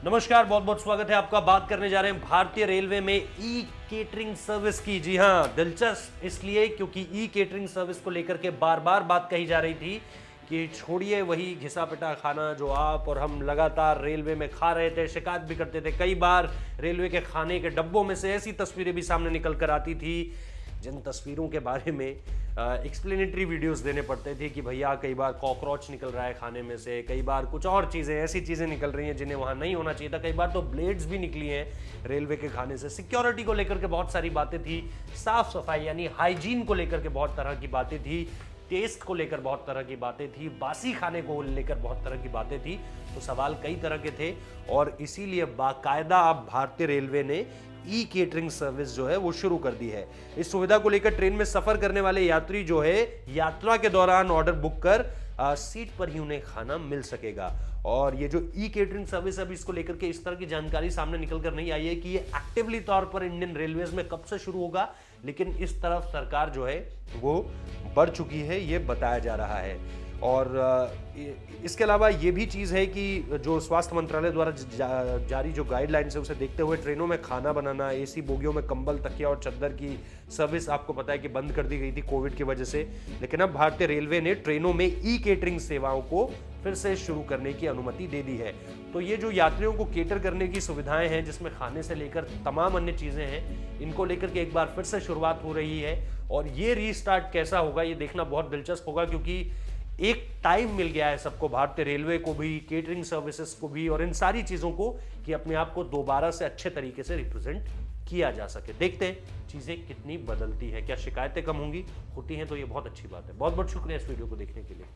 नमस्कार, बहुत बहुत स्वागत है आपका। बात करने जा रहे हैं भारतीय रेलवे में ई केटरिंग सर्विस की। जी हाँ, दिलचस्प इसलिए क्योंकि ई केटरिंग सर्विस को लेकर के बार बार बात कही जा रही थी कि छोड़िए वही घिसा पिटा खाना जो आप और हम लगातार रेलवे में खा रहे थे, शिकायत भी करते थे। कई बार रेलवे के खाने के डब्बों में से ऐसी तस्वीरें भी सामने निकल कर आती थी जिन तस्वीरों के बारे में एक्सप्लेनेटरी वीडियोस देने पड़ते थे कि भैया कई बार कॉकरोच निकल रहा है खाने में से, कई बार कुछ और चीज़ें, ऐसी चीज़ें निकल रही हैं जिन्हें वहाँ नहीं होना चाहिए था। कई बार तो ब्लेड्स भी निकली हैं रेलवे के खाने से। सिक्योरिटी को लेकर के बहुत सारी बातें थी, साफ सफाई यानी हाइजीन को लेकर के बहुत तरह की बातें थी, टेस्ट को लेकर बहुत तरह की बातें थी, बासी खाने को लेकर बहुत तरह की बातें थी। तो सवाल कई तरह के थे और इसीलिए बाकायदा अब भारतीय रेलवे ने ई केटरिंग सर्विस जो है वो शुरू कर दी है। इस सुविधा को लेकर ट्रेन में सफर करने वाले यात्री जो है यात्रा के दौरान ऑर्डर बुक कर सीट पर ही उन्हें खाना मिल सकेगा। और ये जो ई केटरिंग सर्विस है, अभी इसको लेकर के इस तरह की जानकारी सामने निकल कर नहीं आई है कि ये एक्टिवली तौर पर इंडियन रेलवेज में कब से शुरू होगा, लेकिन इस तरफ सरकार जो है वो बढ़ चुकी है, ये बताया जा रहा है। और इसके अलावा ये भी चीज़ है कि जो स्वास्थ्य मंत्रालय द्वारा जारी जो गाइडलाइंस है उसे देखते हुए ट्रेनों में खाना बनाना, एसी बोगियों में कंबल, तकिया और चद्दर की सर्विस आपको पता है कि बंद कर दी गई थी कोविड की वजह से। लेकिन अब भारतीय रेलवे ने ट्रेनों में ई केटरिंग सेवाओं को फिर से शुरू करने की अनुमति दे दी है। तो ये जो यात्रियों को केटर करने की सुविधाएं हैं, जिसमें खाने से लेकर तमाम अन्य चीज़ें हैं, इनको लेकर के एक बार फिर से शुरुआत हो रही है। और ये रीस्टार्ट कैसा होगा ये देखना बहुत दिलचस्प होगा, क्योंकि एक टाइम मिल गया है सबको, भारतीय रेलवे को भी, केटरिंग सर्विसेज को भी और इन सारी चीज़ों को, कि अपने आप को दोबारा से अच्छे तरीके से रिप्रेजेंट किया जा सके। देखते हैं चीज़ें कितनी बदलती हैं, क्या शिकायतें कम होंगी, होती हैं तो ये बहुत अच्छी बात है। बहुत बहुत शुक्रिया इस वीडियो को देखने के लिए।